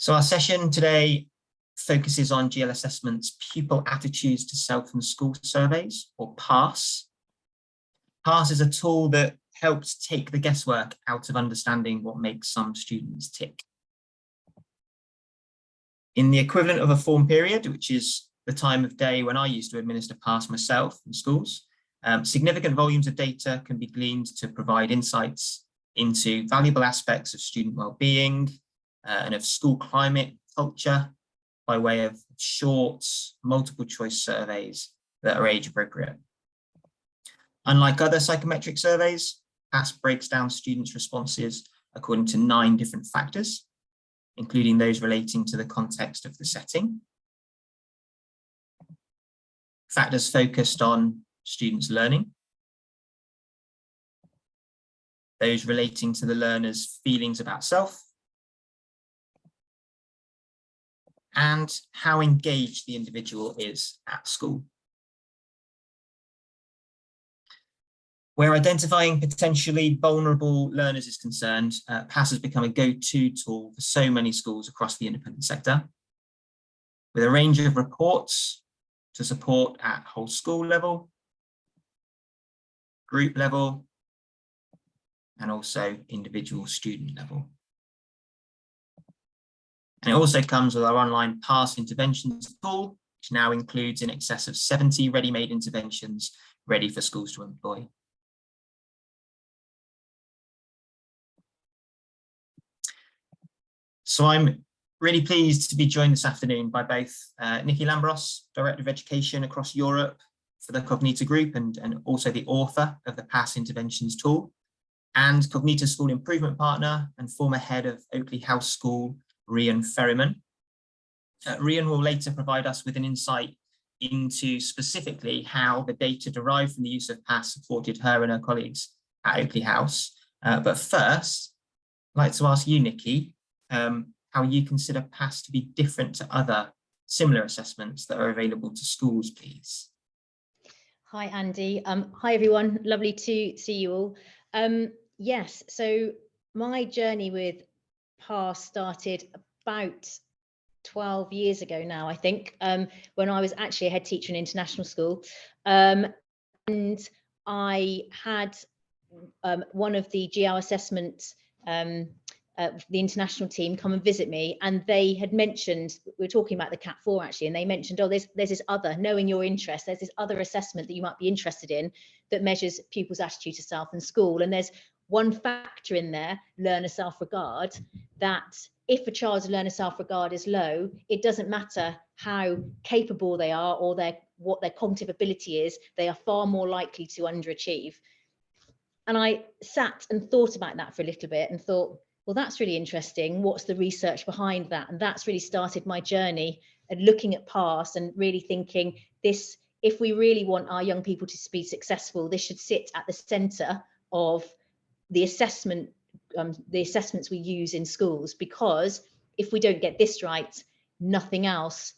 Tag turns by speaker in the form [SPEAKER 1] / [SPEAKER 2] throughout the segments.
[SPEAKER 1] So our session today focuses on GL Assessment's Pupil Attitudes to Self and School Surveys, or PASS. PASS is a tool that helps take the guesswork out of understanding what makes some students tick. In the equivalent of a form period, which is the time of day when I used to administer PASS myself in schools, significant volumes of data can be gleaned to provide insights into valuable aspects of student well-being and of school climate culture by way of short, multiple choice surveys that are age appropriate. Unlike other psychometric surveys, PASS breaks down students' responses according to 9 different factors, including those relating to the context of the setting, factors focused on students' learning, those relating to the learner's feelings about self, and how engaged the individual is at school. Where identifying potentially vulnerable learners is concerned, PASS has become a go-to tool for so many schools across the independent sector, with a range of reports to support at whole school level, group level, and also individual student level. And it also comes with our online PASS interventions tool, which now includes in excess of 70 ready-made interventions ready for schools to employ. So I'm really pleased to be joined this afternoon by both Nicola Lambros, Director of Education across Europe for the Cognita Group and also the author of the PASS interventions tool, and Cognita School Improvement Partner and former head of Oakley House School, Rhian Ferriman. Rhian will later provide us with an insight into specifically how the data derived from the use of PASS supported her and her colleagues at Oakley House. But first, I'd like to ask you, Nikki, how you consider PASS to be different to other similar assessments that are available to schools, please.
[SPEAKER 2] Hi, Andy. Hi, everyone. Lovely to see you all. Yes, so my journey with PASS started about 12 years ago now, I think, when I was actually a head teacher in an international school. And I had one of the GL assessment, the international team come and visit me, and they had mentioned, we were talking about the Cat 4 actually, and they mentioned, oh, there's this other, knowing your interest, there's this other assessment that you might be interested in that measures pupils' attitude to self and school. And there's one factor in there, learner self-regard, that if a child's learner self-regard is low, it doesn't matter how capable they are or what their cognitive ability is, they are far more likely to underachieve. And I sat and thought about that for a little bit and thought, well, that's really interesting. What's the research behind that? And that's really started my journey at looking at PASS and really thinking this, if we really want our young people to be successful, this should sit at the centre of the assessment, the assessments we use in schools, because if we don't get this right, nothing else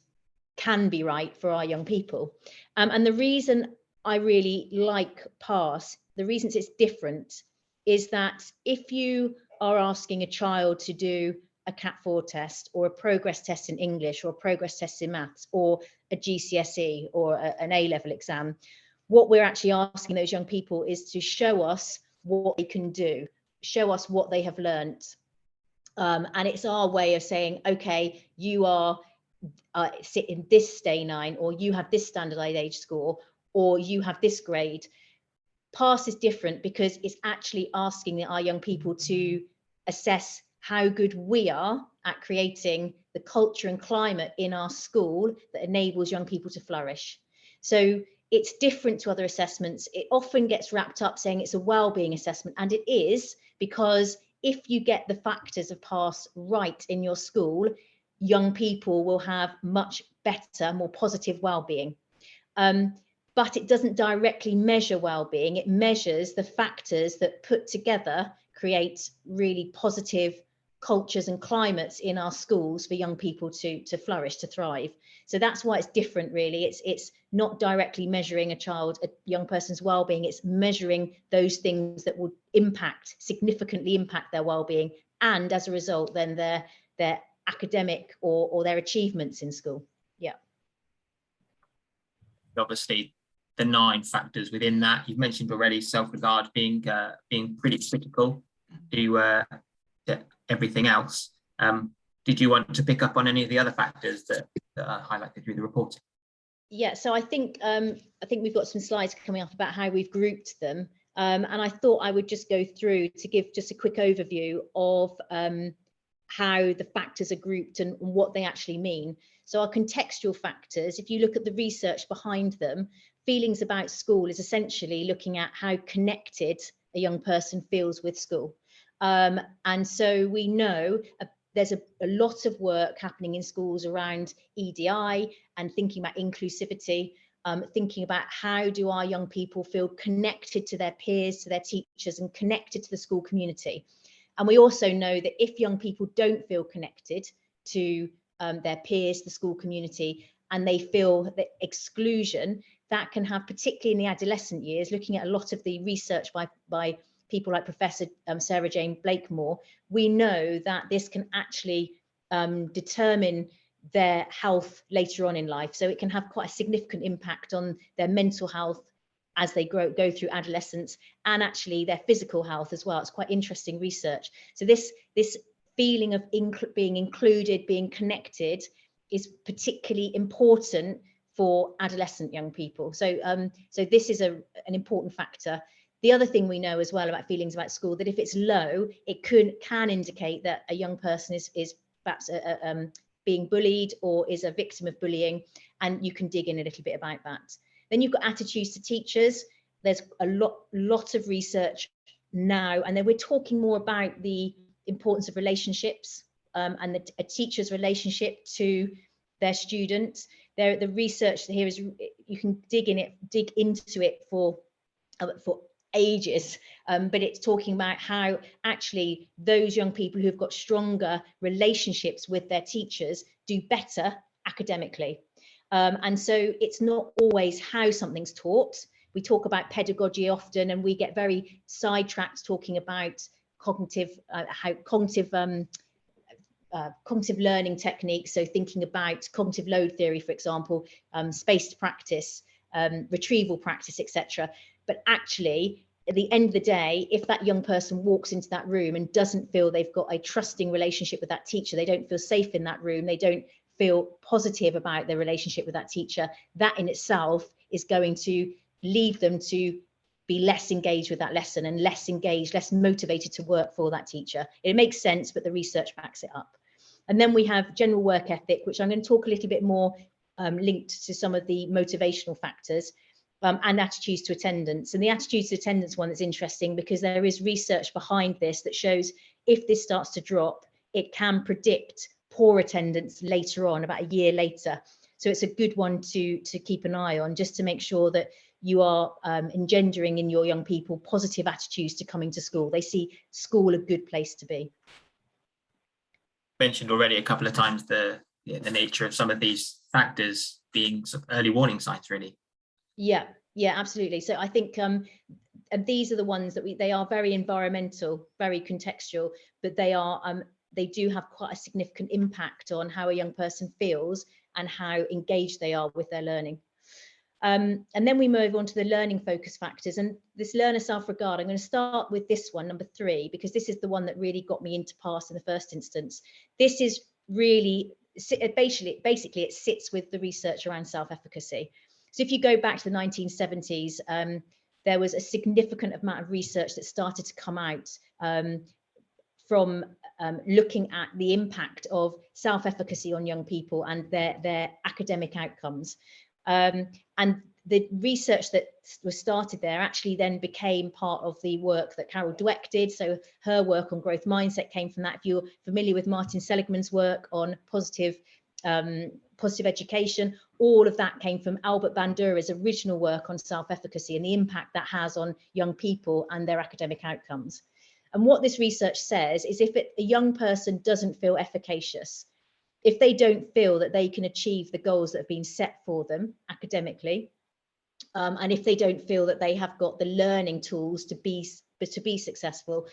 [SPEAKER 2] can be right for our young people. And the reason I really like PASS, the reasons it's different, is that if you are asking a child to do a Cat 4 test or a progress test in English or a progress test in maths or a GCSE or an A-level exam, what we're actually asking those young people is to show us what they can do, show us what they have learnt. And it's our way of saying, okay, you are sit in this day 9, or you have this standardized age score, or you have this grade. PASS is different because it's actually asking our young people to assess how good we are at creating the culture and climate in our school that enables young people to flourish. So it's different to other assessments. It often gets wrapped up saying it's a well-being assessment, and it is, because if you get the factors of PASS right in your school, young people will have much better, more positive well-being. But it doesn't directly measure well-being. It measures the factors that put together create really positive cultures and climates in our schools for young people to flourish, to thrive. So that's why it's different, really. It's not directly measuring a young person's well-being. It's measuring those things that would significantly impact their well-being, and as a result, then their academic or their achievements in school. Yeah.
[SPEAKER 1] Obviously, the 9 factors within that you've mentioned already, self-regard being pretty critical to everything else. Did you want to pick up on any of the other factors that are highlighted through the reporting?
[SPEAKER 2] Yeah, so I think we've got some slides coming up about how we've grouped them, and I thought I would just go through to give just a quick overview of how the factors are grouped and what they actually mean. So our contextual factors, if you look at the research behind them, feelings about school is essentially looking at how connected a young person feels with school. And so we know there's a lot of work happening in schools around EDI and thinking about inclusivity, thinking about how do our young people feel connected to their peers, to their teachers, and connected to the school community. And we also know that if young people don't feel connected to their peers, the school community, and they feel that exclusion, that can have, particularly in the adolescent years, looking at a lot of the research by people like Professor Sarah Jane Blakemore, we know that this can actually determine their health later on in life. So it can have quite a significant impact on their mental health as they go through adolescence, and actually their physical health as well. It's quite interesting research. So this feeling of being included, being connected, is particularly important for adolescent young people. So so this is an important factor. The other thing we know as well about feelings about school, that if it's low, it can indicate that a young person is perhaps being bullied or is a victim of bullying, and you can dig in a little bit about that. Then you've got attitudes to teachers. There's a lot of research now, and then we're talking more about the importance of relationships and a teacher's relationship to their students. The research here is, you can dig into it for ages, but it's talking about how actually those young people who've got stronger relationships with their teachers do better academically. And so it's not always how something's taught. We talk about pedagogy often, and we get very sidetracked talking about cognitive learning techniques. So thinking about cognitive load theory, for example, spaced practice, retrieval practice, etc. But actually, at the end of the day, if that young person walks into that room and doesn't feel they've got a trusting relationship with that teacher, they don't feel safe in that room, they don't feel positive about their relationship with that teacher, that in itself is going to lead them to be less engaged with that lesson and less engaged, less motivated to work for that teacher. It makes sense, but the research backs it up. And then we have general work ethic, which I'm going to talk a little bit more linked to some of the motivational factors, and attitudes to attendance. And the attitudes to attendance one is interesting because there is research behind this that shows if this starts to drop, it can predict poor attendance later on, about a year later. So it's a good one to keep an eye on, just to make sure that you are engendering in your young people positive attitudes to coming to school. They see school a good place to be.
[SPEAKER 1] Mentioned already a couple of times the nature of some of these factors being sort of early warning signs, really.
[SPEAKER 2] Yeah, absolutely. So I think and these are the ones that they are very environmental, very contextual, but they do have quite a significant impact on how a young person feels and how engaged they are with their learning. And then we move on to the learning focus factors, and this learner self-regard. I'm going to start with this one, number 3, because this is the one that really got me into PASS in the first instance. This is really, basically it sits with the research around self-efficacy. So if you go back to the 1970s, there was a significant amount of research that started to come out from looking at the impact of self-efficacy on young people and their academic outcomes. And the research that was started there actually then became part of the work that Carol Dweck did. So her work on growth mindset came from that. If you're familiar with Martin Seligman's work on positive education, all of that came from Albert Bandura's original work on self-efficacy and the impact that has on young people and their academic outcomes. And what this research says is if a young person doesn't feel efficacious, if they don't feel that they can achieve the goals that have been set for them academically, and if they don't feel that they have got the learning tools to be successful,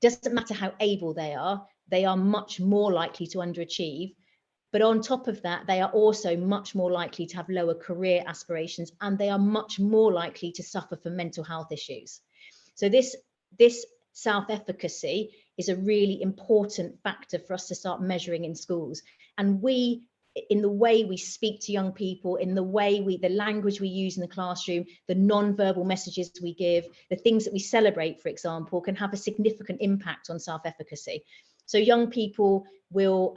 [SPEAKER 2] doesn't matter how able they are, they are much more likely to underachieve. But on top of that, they are also much more likely to have lower career aspirations, and they are much more likely to suffer from mental health issues. So this self-efficacy is a really important factor for us to start measuring in schools. And we, in the way we speak to young people, in the language we use in the classroom, the non-verbal messages we give, the things that we celebrate, for example, can have a significant impact on self-efficacy. So young people will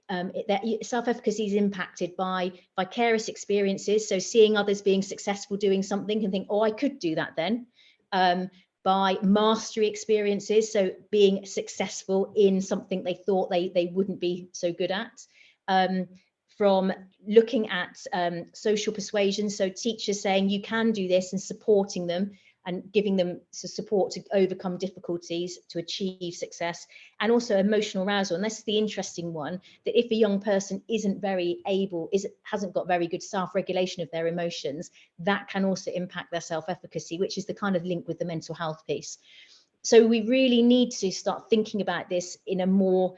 [SPEAKER 2] that self-efficacy is impacted by vicarious experiences. So seeing others being successful doing something and think, oh, I could do that then. By mastery experiences, so being successful in something they thought they wouldn't be so good at. From looking at social persuasion, so teachers saying you can do this and supporting them and giving them support to overcome difficulties to achieve success, and also emotional arousal. And this is the interesting one, that if a young person hasn't got very good self-regulation of their emotions, that can also impact their self-efficacy, which is the kind of link with the mental health piece. So we really need to start thinking about this in a more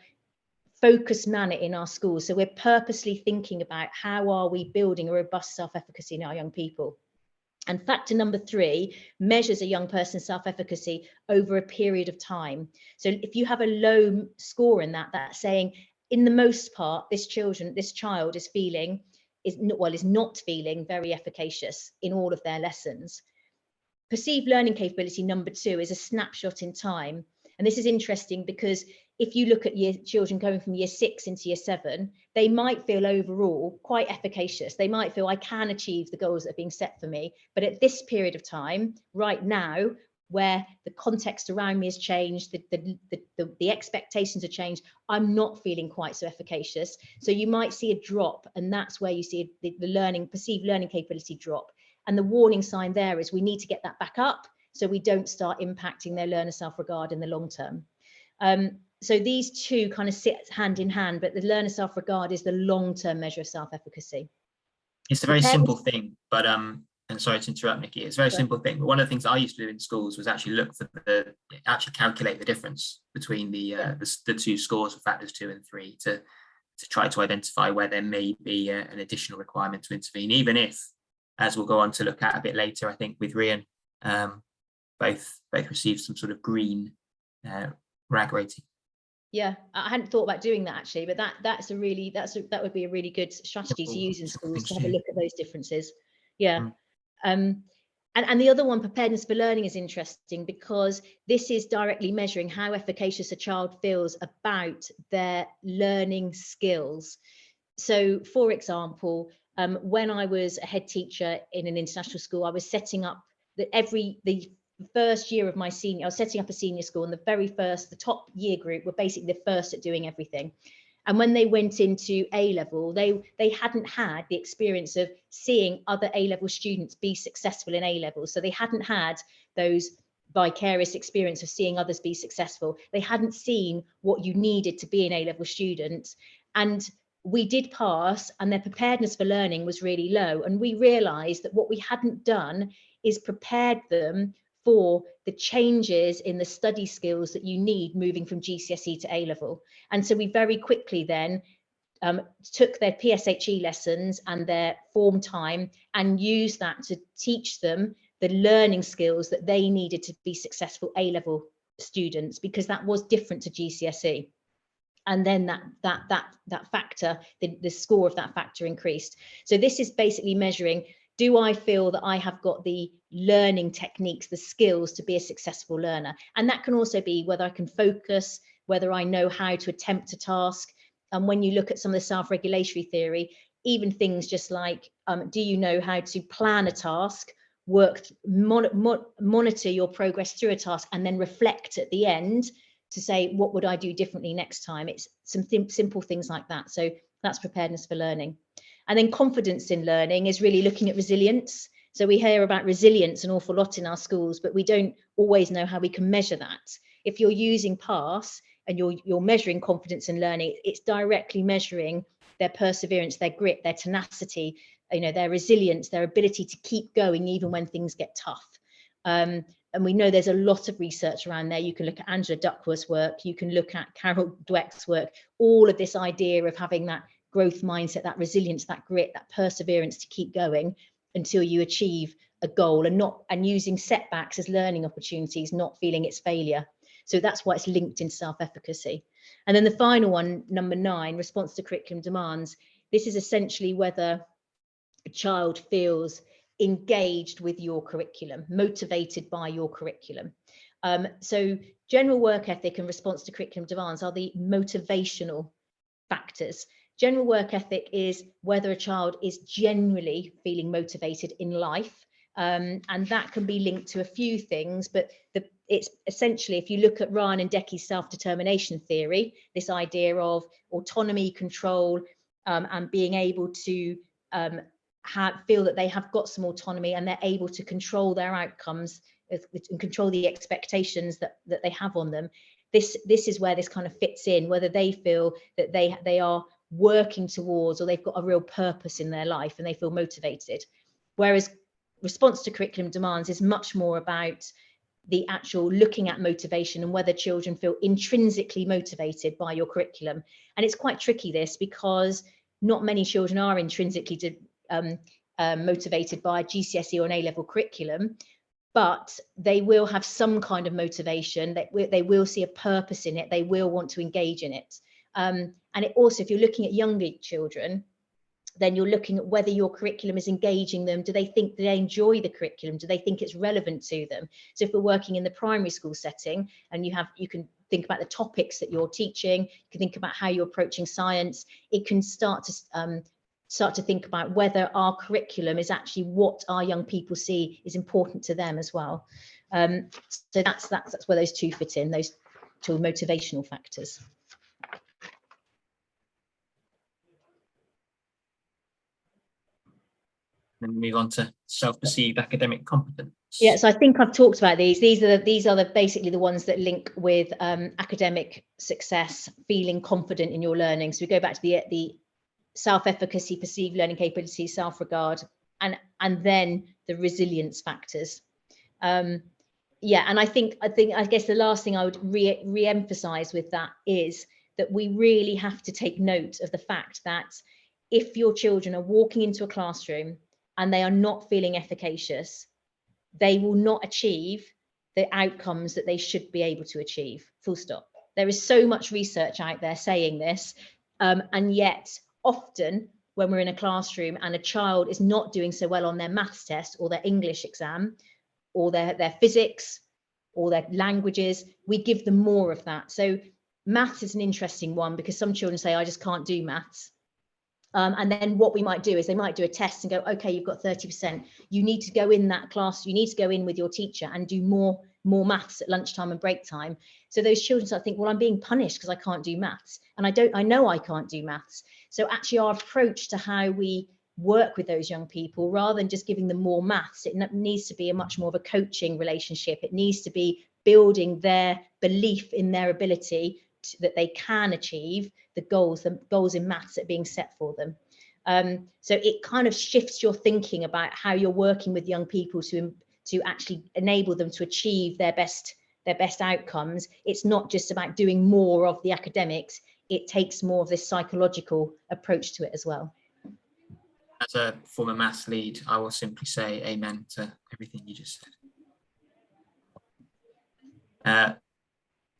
[SPEAKER 2] focused manner in our schools. So we're purposely thinking about how are we building a robust self-efficacy in our young people. And factor number 3 measures a young person's self-efficacy over a period of time. So if you have a low score in that, that's saying, in the most part, this child is not feeling very efficacious in all of their lessons. Perceived learning capability number 2 is a snapshot in time. And this is interesting because if you look at children going from year 6 into year 7, they might feel overall quite efficacious. They might feel I can achieve the goals that are being set for me. But at this period of time, right now, where the context around me has changed, the expectations have changed, I'm not feeling quite so efficacious. So you might see a drop, and that's where you see the perceived learning capability drop. And the warning sign there is we need to get that back up so we don't start impacting their learner self-regard in the long term. So these two kind of sit hand in hand, but the learner self-regard is the long-term measure of self-efficacy.
[SPEAKER 1] It's a very simple thing, but and sorry to interrupt, Nikki, it's a very simple thing, but one of the things I used to do in schools was actually look for actually calculate the difference between the 2 scores of factors 2 and 3 to try to identify where there may be an additional requirement to intervene, even if, as we'll go on to look at a bit later, I think with Rhian, both received some sort of green RAG rating.
[SPEAKER 2] Yeah, I hadn't thought about doing that actually, but that would be a really good strategy to use in schools, to have a look at those differences. Yeah. And the other one, preparedness for learning, is interesting because this is directly measuring how efficacious a child feels about their learning skills. So, for example, when I was a head teacher in an international school, I was setting up the first year of my I was setting up a senior school, and the top year group were basically the first at doing everything. And when they went into A-level, they hadn't had the experience of seeing other A-level students be successful in A-level. So they hadn't had those vicarious experience of seeing others be successful. They hadn't seen what you needed to be an A-level student. And we did pass, and their preparedness for learning was really low. And we realized that what we hadn't done is prepared them for the changes in the study skills that you need moving from GCSE to A-level. And so we very quickly then took their PSHE lessons and their form time and used that to teach them the learning skills that they needed to be successful A-level students, because that was different to GCSE. And then that factor, the score of that factor increased. So this is basically measuring, do I feel that I have got the learning techniques, the skills to be a successful learner? And that can also be whether I can focus, whether I know how to attempt a task. And when you look at some of the self-regulatory theory, even things just like, do you know how to plan a task, monitor your progress through a task, and then reflect at the end to say, what would I do differently next time? It's some simple things like that. So that's preparedness for learning. And then confidence in learning is really looking at resilience. So we hear about resilience an awful lot in our schools, but we don't always know how we can measure that. If you're using PASS and you're measuring confidence in learning, it's directly measuring their perseverance, their grit, their tenacity, their resilience, their ability to keep going even when things get tough. and we know there's a lot of research around there. You can look at Angela Duckworth's work, you can look at Carol Dweck's work, all of this idea of having that growth mindset, that resilience, that grit, that perseverance to keep going until you achieve a goal, and using setbacks as learning opportunities, not feeling it's failure. So that's why it's linked in self-efficacy. And then the final one, number 9, response to curriculum demands. This is essentially whether a child feels engaged with your curriculum, motivated by your curriculum. So general work ethic and response to curriculum demands are the motivational factors. General work ethic is whether a child is generally feeling motivated in life. And that can be linked to a few things, but it's essentially, if you look at Rhian and Decky's self-determination theory, this idea of autonomy, control, and being able to feel that they have got some autonomy and they're able to control their outcomes and control the expectations that they have on them. This is where this kind of fits in, whether they feel that they are working towards, or they've got a real purpose in their life and they feel motivated. Whereas response to curriculum demands is much more about the actual looking at motivation and whether children feel intrinsically motivated by your curriculum. And it's quite tricky, this, because not many children are intrinsically motivated by a GCSE or an A-level curriculum, but they will have some kind of motivation, that they will see a purpose in it, they will want to engage in it. And it also, if you're looking at younger children, then you're looking at whether your curriculum is engaging them. Do they enjoy the curriculum? Do they think it's relevant to them? So if we're working in the primary school setting, and you can think about the topics that you're teaching, you can think about how you're approaching science, it can start to think about whether our curriculum is actually what our young people see is important to them as well. So that's where those two fit in, those two motivational factors.
[SPEAKER 1] Then move on to self-perceived academic competence.
[SPEAKER 2] Yeah, so I think I've talked about these. These are basically the ones that link with academic success, feeling confident in your learning. So we go back to the self-efficacy, perceived learning capability, self-regard, and then the resilience factors. Yeah, and I guess the last thing I would re-emphasize with that is that we really have to take note of the fact that if your children are walking into a classroom and they are not feeling efficacious, they will not achieve the outcomes that they should be able to achieve, full stop. There is so much research out there saying this, and yet often when we're in a classroom and a child is not doing so well on their maths test or their English exam or their physics or their languages, we give them more of that. So maths is an interesting one, because some children say, I just can't do maths. And then what we might do is they might do a test and go, okay, you've got 30%. You need to go in that class, you need to go in with your teacher and do more maths at lunchtime and break time. So those children start to think, well, I'm being punished because I can't do maths. And I know I can't do maths. So actually our approach to how we work with those young people, rather than just giving them more maths, it needs to be a much more of a coaching relationship. It needs to be building their belief in their ability that they can achieve the goals in maths that are being set for them. So it kind of shifts your thinking about how you're working with young people to actually enable them to achieve their best outcomes. It's not just about doing more of the academics, it takes more of this psychological approach to it as well.
[SPEAKER 1] As a former maths lead, I will simply say amen to everything you just said.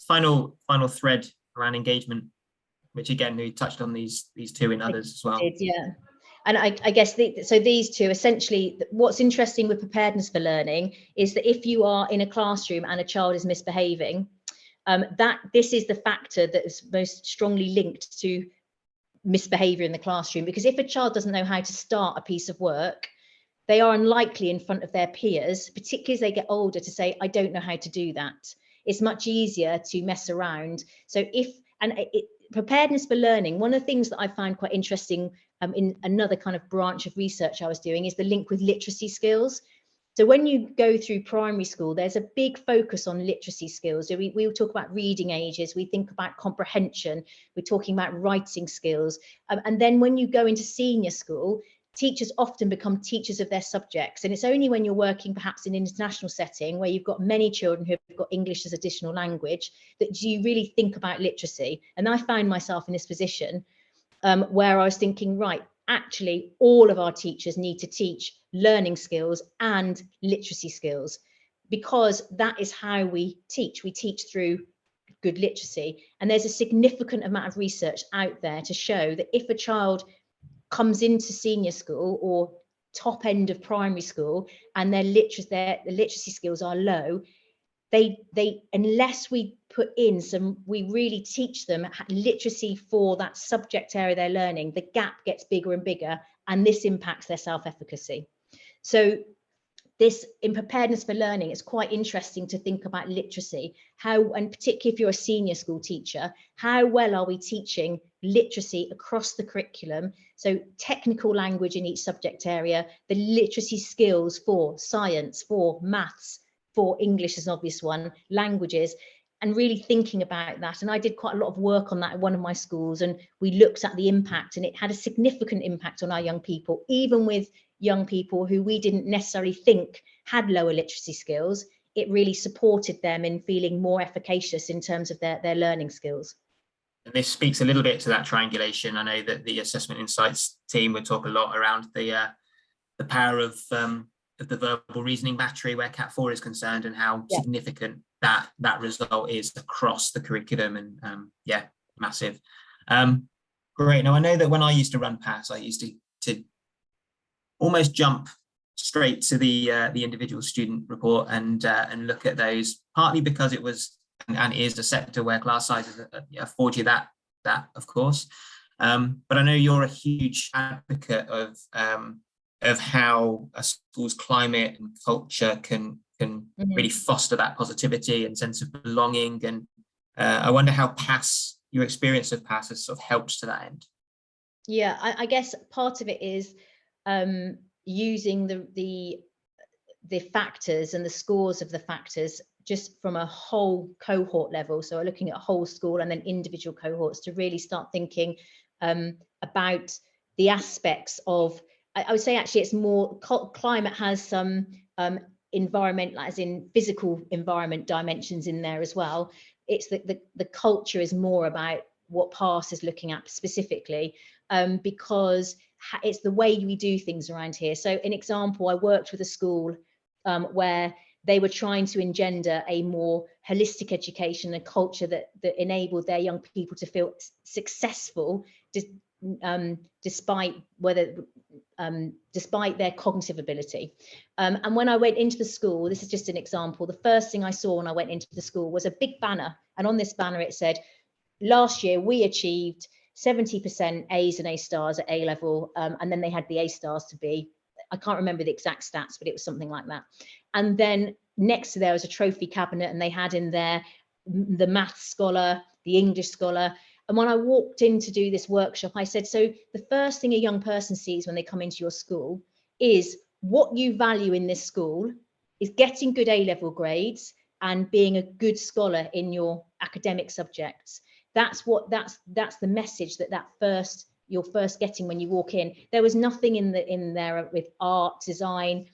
[SPEAKER 1] Final thread around engagement, which again, we touched on these two and others as well.
[SPEAKER 2] Yeah, and I guess so these two, essentially, what's interesting with preparedness for learning is that if you are in a classroom and a child is misbehaving, this is the factor that is most strongly linked to misbehavior in the classroom. Because if a child doesn't know how to start a piece of work, they are unlikely in front of their peers, particularly as they get older, to say, I don't know how to do that. It's much easier to mess around. So preparedness for learning, one of the things that I found quite interesting in another kind of branch of research I was doing is the link with literacy skills. So when you go through primary school, there's a big focus on literacy skills. So we will talk about reading ages, we think about comprehension, we're talking about writing skills. And then when you go into senior school, teachers often become teachers of their subjects. And it's only when you're working perhaps in an international setting where you've got many children who have got English as additional language that you really think about literacy. And I found myself in this position where I was thinking, right, actually, all of our teachers need to teach learning skills and literacy skills, because that is how we teach. We teach through good literacy. And there's a significant amount of research out there to show that if a child comes into senior school or top end of primary school and their literacy skills are low, they unless we put in we really teach them literacy for that subject area they're learning, the gap gets bigger and bigger, and this impacts their self-efficacy. So this, in preparedness for learning, it's quite interesting to think about literacy, and particularly if you're a senior school teacher, how well are we teaching literacy across the curriculum? So technical language in each subject area, the literacy skills for science, for maths, for English is an obvious one, languages, and really thinking about that. And I did quite a lot of work on that at one of my schools, and we looked at the impact, and it had a significant impact on our young people, even with young people who we didn't necessarily think had lower literacy skills. It really supported them in feeling more efficacious in terms of their learning skills.
[SPEAKER 1] And this speaks a little bit to that triangulation. I know that the Assessment Insights team would talk a lot around the power of the verbal reasoning battery where Cat 4 is concerned, and how significant that result is across the curriculum. And yeah, massive. Great. Now, I know that when I used to run PASS, I used to almost jump straight to the individual student report and look at those, partly because it was and is a sector where class sizes afford you that of course, but I know you're a huge advocate of how a school's climate and culture can really foster that positivity and sense of belonging, and I wonder how PASS, your experience of PASS, has sort of helped to that end.
[SPEAKER 2] Yeah, I guess part of it is using the factors and the scores of the factors just from a whole cohort level. So we're looking at a whole school and then individual cohorts to really start thinking about the aspects of, I would say actually it's more, climate has some environmental, as in physical environment dimensions in there as well. It's the culture is more about what PASS is looking at specifically, because it's the way we do things around here. So an example, I worked with a school where they were trying to engender a more holistic education, a culture that enabled their young people to feel successful despite their cognitive ability. And when I went into the school, this is just an example, the first thing I saw when I went into the school was a big banner. And on this banner, it said, last year we achieved 70% A's and A stars at A level. And then they had the A stars to be, I can't remember the exact stats, but it was something like that. And then next to there was a trophy cabinet, and they had in there the maths scholar, the English scholar. And when I walked in to do this workshop, I said, so the first thing a young person sees when they come into your school is what you value in this school is getting good A-level grades and being a good scholar in your academic subjects. That's the message you're first getting when you walk in. There was nothing in there with art, design,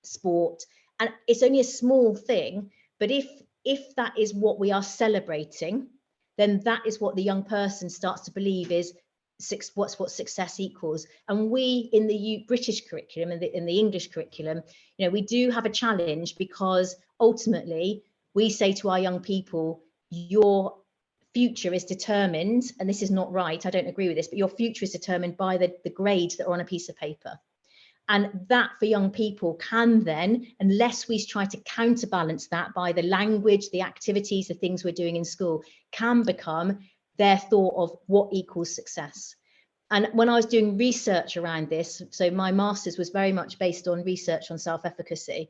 [SPEAKER 2] sport, and it's only a small thing, but if that is what we are celebrating, then that is what the young person starts to believe is what success equals. And we in the British curriculum and in the English curriculum, we do have a challenge, because ultimately we say to our young people, your future is determined, and this is not right, I don't agree with this, but your future is determined by the grades that are on a piece of paper. And that for young people can then, unless we try to counterbalance that by the language, the activities, the things we're doing in school, can become their thought of what equals success. And when I was doing research around this, so my master's was very much based on research on self-efficacy,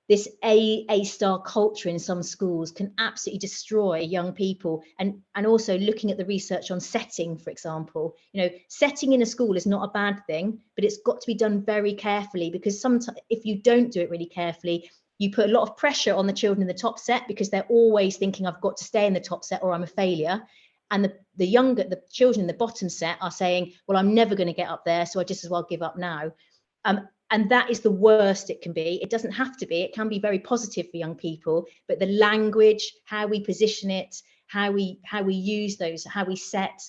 [SPEAKER 2] this A-star culture in some schools can absolutely destroy young people. And also looking at the research on setting, for example, setting in a school is not a bad thing, but it's got to be done very carefully, because sometimes if you don't do it really carefully, you put a lot of pressure on the children in the top set, because they're always thinking, I've got to stay in the top set or I'm a failure. And the children in the bottom set are saying, well, I'm never going to get up there, so I just as well give up now. And that is the worst it can be. It doesn't have to be. It can be very positive for young people, but the language, how we position it, how we use those, how we set,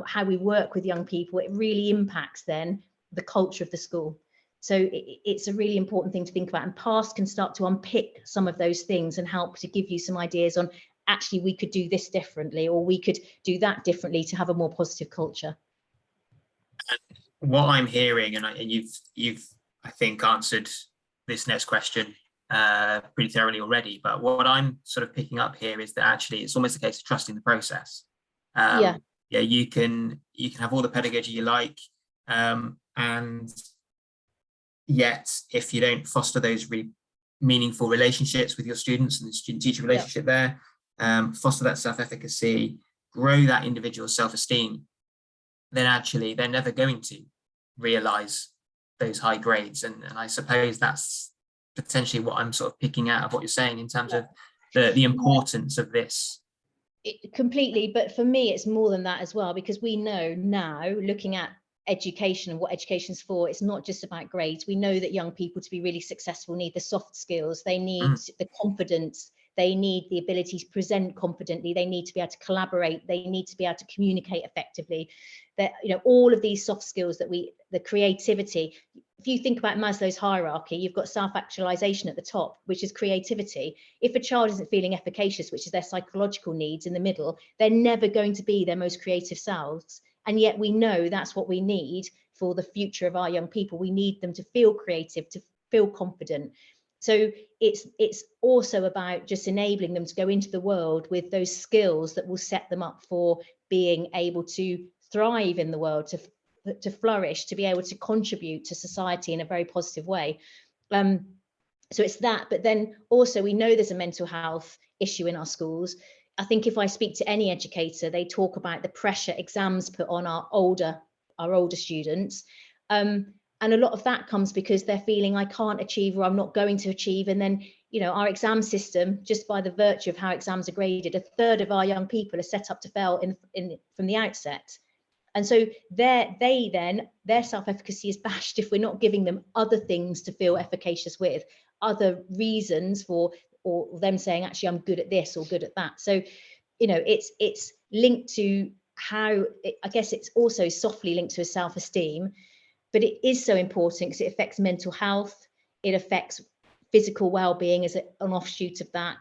[SPEAKER 2] how we work with young people, it really impacts then the culture of the school. So it's a really important thing to think about, and PASS can start to unpick some of those things and help to give you some ideas on, actually, we could do this differently, or we could do that differently to have a more positive culture.
[SPEAKER 1] What I'm hearing, and you've I think answered this next question pretty thoroughly already, but what I'm sort of picking up here is that actually it's almost a case of trusting the process. Yeah, you can have all the pedagogy you like, and yet if you don't foster those really meaningful relationships with your students and the student-teacher relationship there, foster that self-efficacy, grow that individual self-esteem, then actually they're never going to realize those high grades. And I suppose that's potentially what I'm sort of picking out of what you're saying in terms of the importance of this.
[SPEAKER 2] Completely, but for me it's more than that as well, because we know now, looking at education and what education's for, it's not just about grades. We know that young people, to be really successful, need the soft skills, they need the confidence, they need the ability to present confidently, they need to be able to collaborate, they need to be able to communicate effectively, that, you know, all of these soft skills that the creativity. If you think about Maslow's hierarchy, you've got self-actualization at the top, which is creativity. If a child isn't feeling efficacious, which is their psychological needs, in the middle, they're never going to be their most creative selves. And yet we know that's what we need for the future of our young people. We need them to feel creative, to feel confident. So it's also about just enabling them to go into the world with those skills that will set them up for being able to thrive in the world, to flourish, to be able to contribute to society in a very positive way. So it's that, but then also we know there's a mental health issue in our schools. I think if I speak to any educator, they talk about the pressure exams put on our older students. And a lot of that comes because they're feeling, I can't achieve, or I'm not going to achieve. And then, you know, our exam system, just by the virtue of how exams are graded, a third of our young people are set up to fail from the outset. And so their self-efficacy is bashed if we're not giving them other things to feel efficacious with, other reasons for, or them saying, actually, I'm good at this or good at that. So, you know, it's linked to how, I guess it's also softly linked to a self-esteem, but it is so important because it affects mental health, it affects physical well-being as an offshoot of that,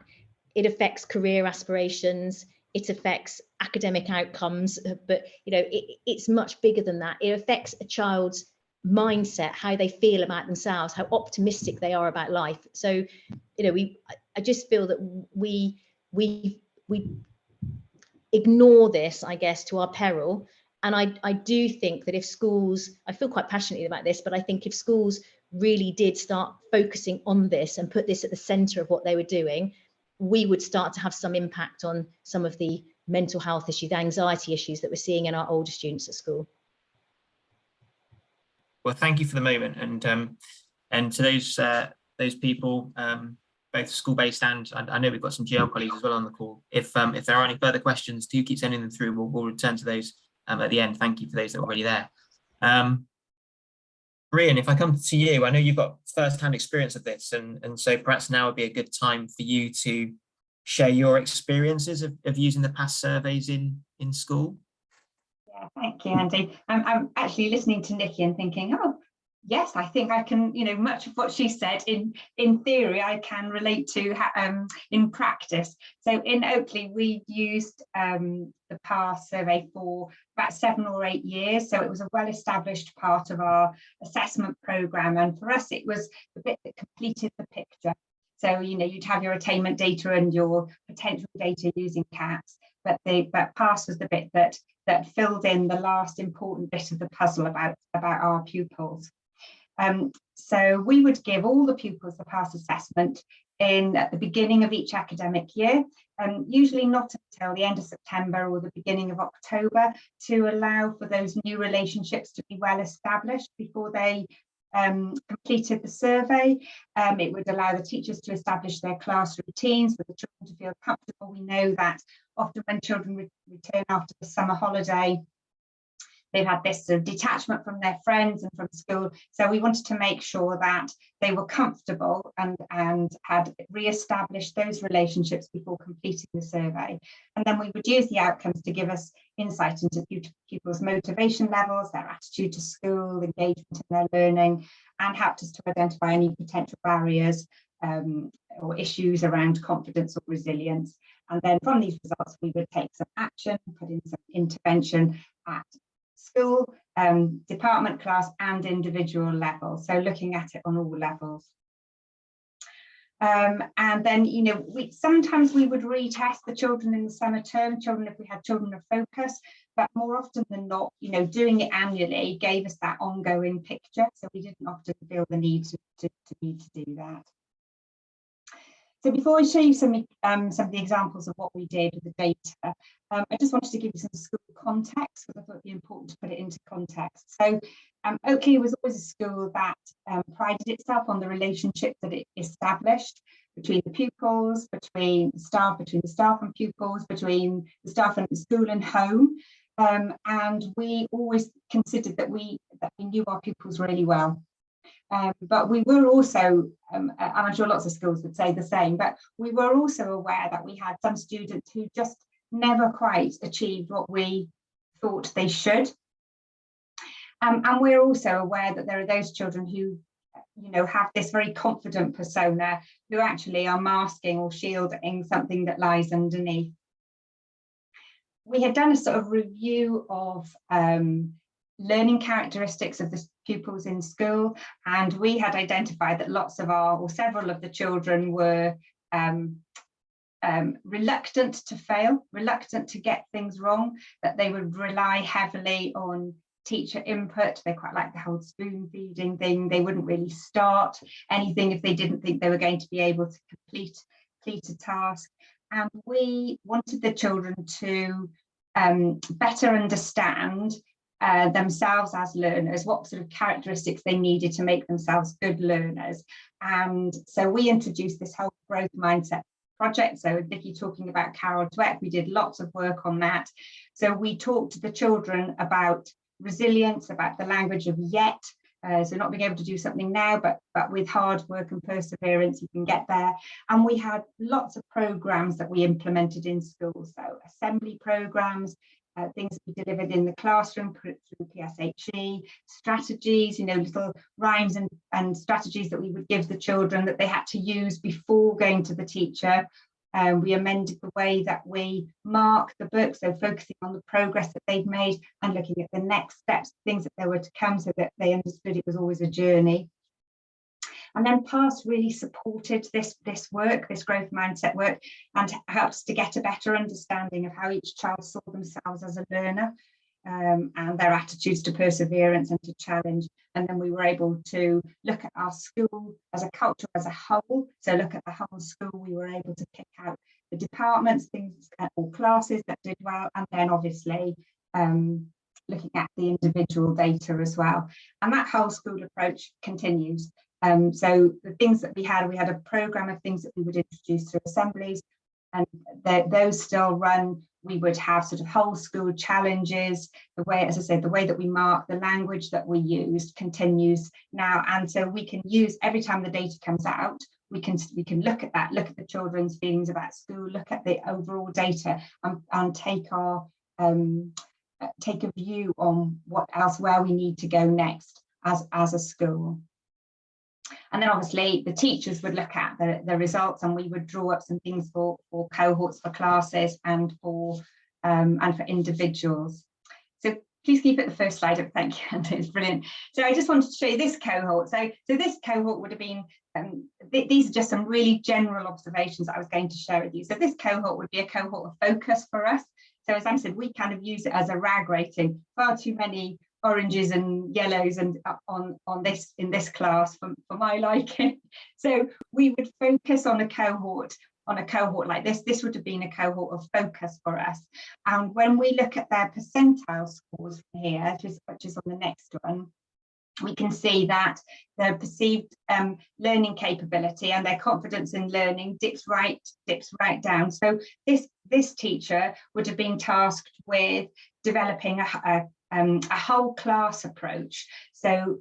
[SPEAKER 2] it affects career aspirations, it affects academic outcomes, but you know, it's much bigger than that. It affects a child's mindset, how they feel about themselves, how optimistic they are about life. So, you know, I just feel that we ignore this, I guess, to our peril. And I do think that if schools, I feel quite passionately about this, but I think if schools really did start focusing on this and put this at the centre of what they were doing, we would start to have some impact on some of the mental health issues, the anxiety issues that we're seeing in our older students at school.
[SPEAKER 1] Well, thank you for the moment, and to those people, both school-based and I know we've got some GL colleagues as well on the call. If there are any further questions, do keep sending them through. We'll return to those at the end. Thank you for those that are already there. Rhian, if I come to you, I know you've got first-hand experience of this, and so perhaps now would be a good time for you to share your experiences of using the PASS surveys in school.
[SPEAKER 3] Yeah, thank you, Andy. I'm actually listening to Nikki and thinking, oh, yes, I think I can, you know, much of what she said in theory, I can relate to in practice. So in Oakley, we used the PASS survey for about 7 or 8 years. So it was a well-established part of our assessment programme. And for us, it was the bit that completed the picture. So, you know, you'd have your attainment data and your potential data using CAPS, but PASS was the bit that filled in the last important bit of the puzzle about our pupils. So we would give all the pupils the PASS assessment at the beginning of each academic year, usually not until the end of September or the beginning of October, to allow for those new relationships to be well established before they completed the survey. It would allow the teachers to establish their class routines for the children to feel comfortable. We know that often when children return after the summer holiday, they've had this sort of detachment from their friends and from school. So we wanted to make sure that they were comfortable and had re-established those relationships before completing the survey. And then we would use the outcomes to give us insight into pupils' motivation levels, their attitude to school, engagement in their learning, and helped us to identify any potential barriers or issues around confidence or resilience. And then from these results, we would take some action, put in some intervention at school, department, class, and individual level. So looking at it on all levels. And then, you know, sometimes we would retest the children in the summer term, if we had children of focus, but more often than not, you know, doing it annually gave us that ongoing picture. So we didn't often feel the need to do that. So before I show you some of the examples of what we did with the data, I just wanted to give you some school context, because I thought it'd be important to put it into context. So Oakley was always a school that prided itself on the relationship that it established between the pupils, between the staff and pupils, between the staff and the school and home. And we always considered that we knew our pupils really well. But we were also, and I'm sure lots of schools would say the same, but we were also aware that we had some students who just never quite achieved what we thought they should. And we're also aware that there are those children who, you know, have this very confident persona who actually are masking or shielding something that lies underneath. We had done a sort of review of learning characteristics of the pupils in school, and we had identified that lots of several of the children were reluctant to fail, reluctant to get things wrong, that they would rely heavily on teacher input. They quite like the whole spoon feeding thing. They wouldn't really start anything if they didn't think they were going to be able to complete a task. And we wanted the children to better understand themselves as learners, what sort of characteristics they needed to make themselves good learners. And so we introduced this whole growth mindset project. So Vicky talking about Carol Dweck, we did lots of work on that. So we talked to the children about resilience, about the language of yet. So not being able to do something now, but with hard work and perseverance, you can get there. And we had lots of programs that we implemented in schools. So assembly programs, things we delivered in the classroom through PSHE, strategies, you know, little rhymes and strategies that we would give the children that they had to use before going to the teacher. We amended the way that we mark the book, so focusing on the progress that they'd made and looking at the next steps, things that there were to come, so that they understood it was always a journey. And then PASS really supported this work, this growth mindset work, and helped us to get a better understanding of how each child saw themselves as a learner, and their attitudes to perseverance and to challenge. And then we were able to look at our school as a culture as a whole. So look at the whole school, we were able to pick out the departments, things or classes that did well, and then obviously looking at the individual data as well. And that whole school approach continues. So the things that we had a program of things that we would introduce through assemblies, and those still run. We would have sort of whole school challenges. The way, as I said, the way that we mark, the language that we used continues now. And so we can use, every time the data comes out, we can look at that, look at the children's feelings about school, look at the overall data, and take a view on where we need to go next as a school. And then obviously the teachers would look at the results, and we would draw up some things for cohorts, for classes, and for individuals. So please keep it the first slide up. Thank you, and it's brilliant. So I just wanted to show you this cohort. So this cohort would have been, these are just some really general observations that I was going to share with you. So this cohort would be a cohort of focus for us. So as I said, we kind of use it as a RAG rating. Far too many oranges and yellows and in this class for my liking. So we would focus on a cohort like this. This would have been a cohort of focus for us. And when we look at their percentile scores from here, which is on the next one, we can see that their perceived learning capability and their confidence in learning dips right down. So this teacher would have been tasked with developing a whole class approach. So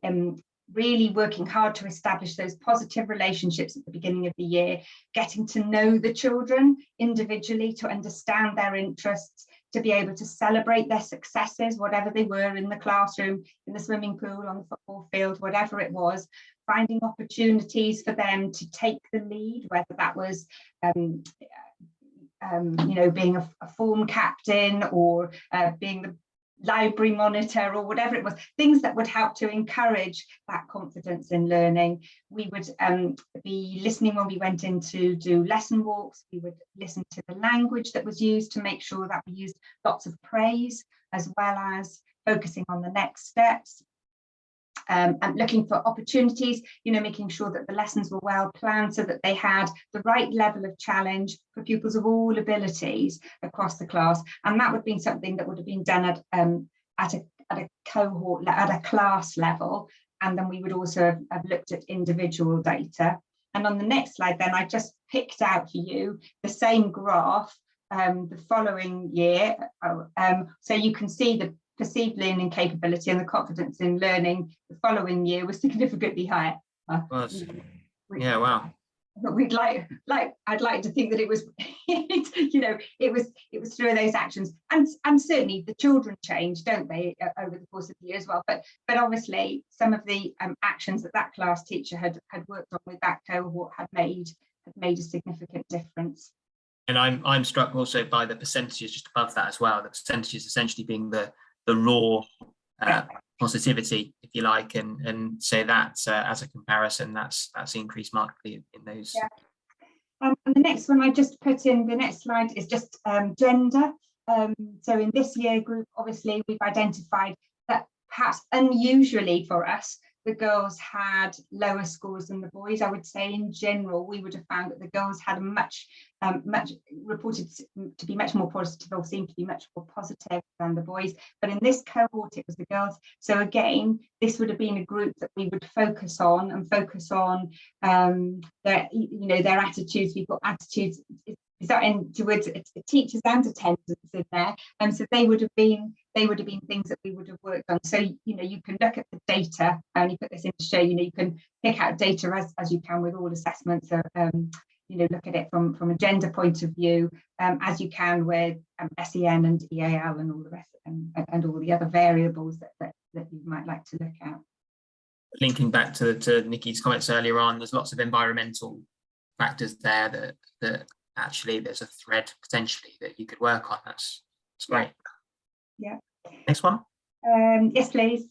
[SPEAKER 3] really working hard to establish those positive relationships at the beginning of the year, getting to know the children individually, to understand their interests, to be able to celebrate their successes, whatever they were, in the classroom, in the swimming pool, on the football field, whatever it was, finding opportunities for them to take the lead, whether that was you know, being a form captain, or being the library monitor, or whatever it was, things that would help to encourage that confidence in learning. We would be listening when we went in to do lesson walks. We would listen to the language that was used to make sure that we used lots of praise, as well as focusing on the next steps. And looking for opportunities, you know, making sure that the lessons were well planned so that they had the right level of challenge for pupils of all abilities across the class. And that would have been something that would have been done at a cohort, at a class level. And then we would also have looked at individual data. And on the next slide, then I just picked out for you the same graph the following year. So you can see the perceived learning capability and the confidence in learning the following year was significantly higher.
[SPEAKER 1] Yeah, wow.
[SPEAKER 3] But I'd like to think that it was, you know, it was through those actions, and certainly the children change, don't they, over the course of the year as well. But obviously some of the actions that class teacher had worked on with that cohort had made a significant difference.
[SPEAKER 1] And I'm struck also by the percentages just above that as well. The percentages essentially being the raw positivity, if you like, and say that as a comparison, that's increased markedly in those.
[SPEAKER 3] Yeah. And the next one I just put in the next slide is just gender. So in this year group, obviously we've identified that perhaps unusually for us, the girls had lower scores than the boys. I would say in general, we would have found that the girls had a much reported to be much more positive, or seemed to be much more positive than the boys. But in this cohort, it was the girls. So again, this would have been a group that we would focus on their, you know, their attitudes. We've got attitudes. Is that in towards teachers and attendance in there, and so they would have been things that we would have worked on. So you know, you can look at the data, and you put this in to show, you know, you can pick out data as you can with all assessments. So you know, look at it from a gender point of view, as you can with SEN and EAL and all the rest, and all the other variables that you might like to look at.
[SPEAKER 1] Linking back to Nikki's comments earlier on, there's lots of environmental factors there that actually there's a thread potentially that you could work on. That's great.
[SPEAKER 3] Yeah.
[SPEAKER 1] Next one.
[SPEAKER 3] Yes, please.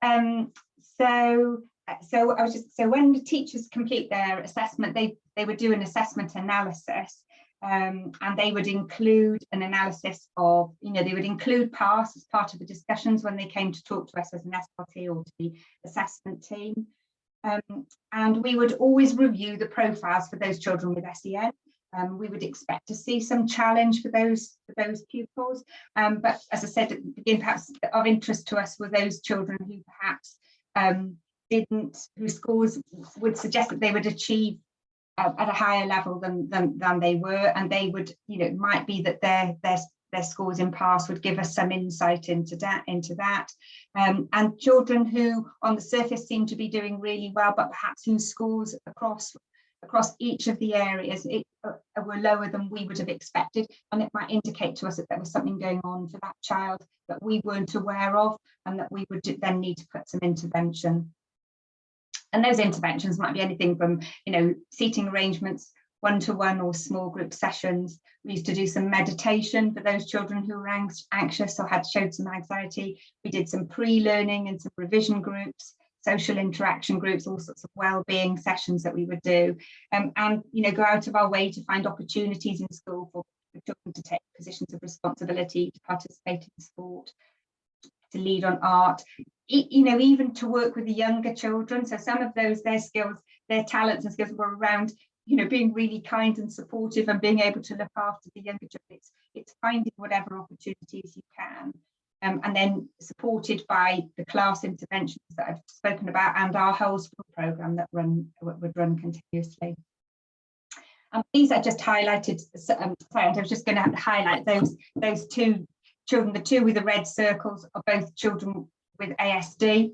[SPEAKER 3] So when the teachers complete their assessment, they would do an assessment analysis, and they would include an analysis of, you know, they would include PASS as part of the discussions when they came to talk to us as an SLT or to the assessment team. And we would always review the profiles for those children with SEN. We would expect to see some challenge for those pupils, but as I said at the beginning, perhaps of interest to us were those children who perhaps whose scores would suggest that they would achieve at a higher level than they were, and they would, you know, it might be that their scores in PASS would give us some insight into that. And children who on the surface seem to be doing really well, but perhaps whose scores across each of the areas were lower than we would have expected, and it might indicate to us that there was something going on for that child that we weren't aware of, and that we would then need to put some intervention. And those interventions might be anything from, you know, seating arrangements, one-to-one or small group sessions. We used to do some meditation for those children who were anxious or showed some anxiety. We did some pre-learning and some revision groups, social interaction groups, all sorts of well-being sessions that we would do, and you know, go out of our way to find opportunities in school for children to take positions of responsibility, to participate in sport, to lead on art, you know, even to work with the younger children. So some of those, their skills, their talents and skills were around, you know, being really kind and supportive and being able to look after the younger children. It's finding whatever opportunities you can. and then supported by the class interventions that I've spoken about and our whole school programme that would run continuously. These are just highlighted. Sorry, I was just going to highlight those two children. The two with the red circles are both children with ASD.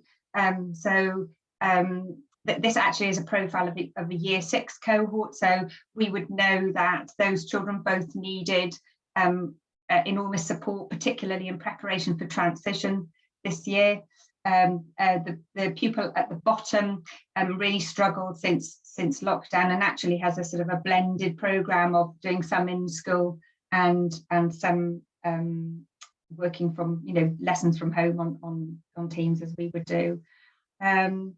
[SPEAKER 3] This actually is a profile of a year 6 cohort. So we would know that those children both needed enormous support, particularly in preparation for transition this year. The pupil at the bottom really struggled since lockdown, and actually has a sort of a blended programme of doing some in school and some working from, you know, lessons from home on Teams, as we would do. And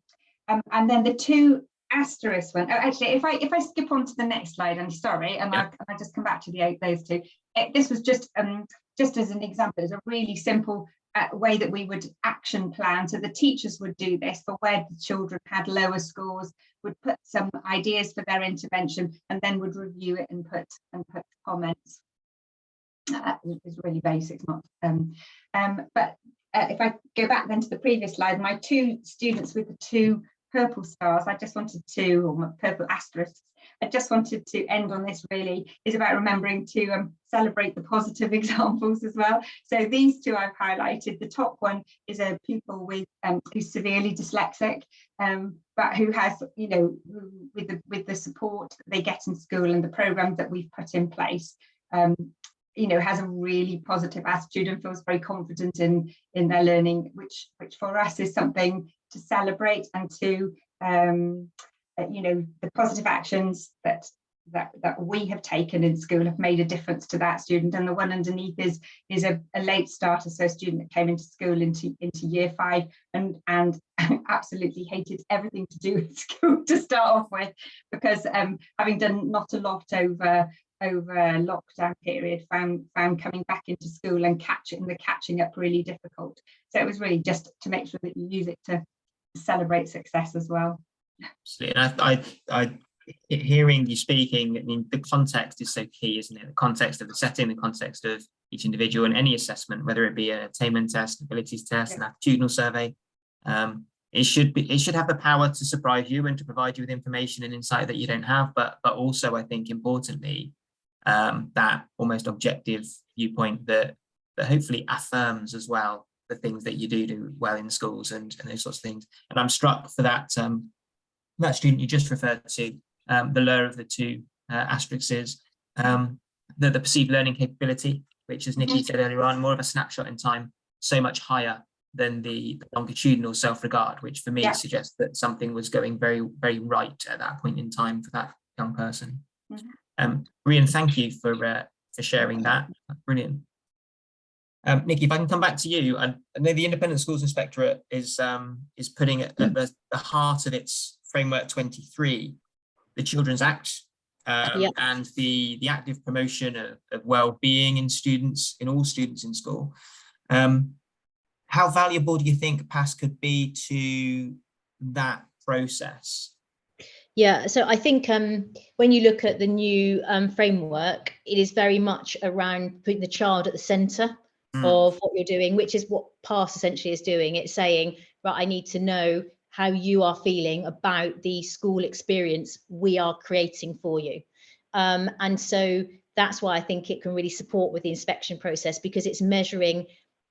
[SPEAKER 3] then the two asterisk one. Oh, actually, if I skip on to the next slide, I'm sorry, and I just come back to those two. This was just as an example. It's a really simple way that we would action plan. So the teachers would do this for where the children had lower scores, would put some ideas for their intervention, and then would review it and put comments. It's really basic, not but if I go back then to the previous slide, my two students with the two purple stars, I just wanted to, or my purple asterisks, I just wanted to end on this. Really is about remembering to celebrate the positive examples as well. So these two I've highlighted. The top one is a pupil with who's severely dyslexic, but who has, you know, with the support that they get in school and the programs that we've put in place, you know, has a really positive attitude and feels very confident in their learning, which for us is something to celebrate, and to you know, the positive actions that we have taken in school have made a difference to that student. And the one underneath is a late starter, so a student that came into school into year 5 and absolutely hated everything to do with school to start off with, because having done not a lot over lockdown period, found coming back into school and catching up really difficult. So it was really just to make sure that you use it to celebrate success as well.
[SPEAKER 1] Absolutely. And I hearing you speaking, I mean, the context is so key, isn't it? The context of the setting, the context of each individual, and any assessment, whether it be an attainment test, abilities test, an attitudinal survey, it should have the power to surprise you and to provide you with information and insight that you don't have, but also, I think, importantly, that almost objective viewpoint that hopefully affirms as well the things that you do well in schools and those sorts of things. And I'm struck for that that student you just referred to, the lower of the two asterisks is the perceived learning capability, which, as Nikki said earlier on, more of a snapshot in time, so much higher than the longitudinal self-regard, which for me suggests that something was going very, very right at that point in time for that young person. Rhian, thank you for sharing that. Brilliant. Nikki, if I can come back to you, I know the Independent Schools Inspectorate is putting at the heart of its Framework 23 the Children's Act and the active promotion of well-being in students, in all students in school. How valuable do you think PASS could be to that process?
[SPEAKER 2] Yeah, so I think when you look at the new framework, it is very much around putting the child at the centre of what you're doing, which is what PASS essentially is doing. It's saying, right, I need to know how you are feeling about the school experience we are creating for you. And so that's why I think it can really support with the inspection process, because it's measuring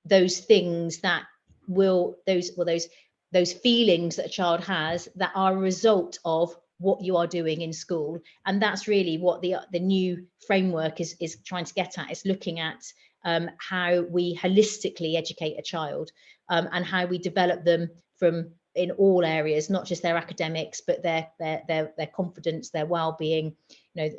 [SPEAKER 2] those things that those feelings that a child has that are a result of what you are doing in school. And that's really what the new framework is trying to get at. It's looking at how we holistically educate a child and how we develop them from in all areas, not just their academics, but their confidence, their well-being, you know,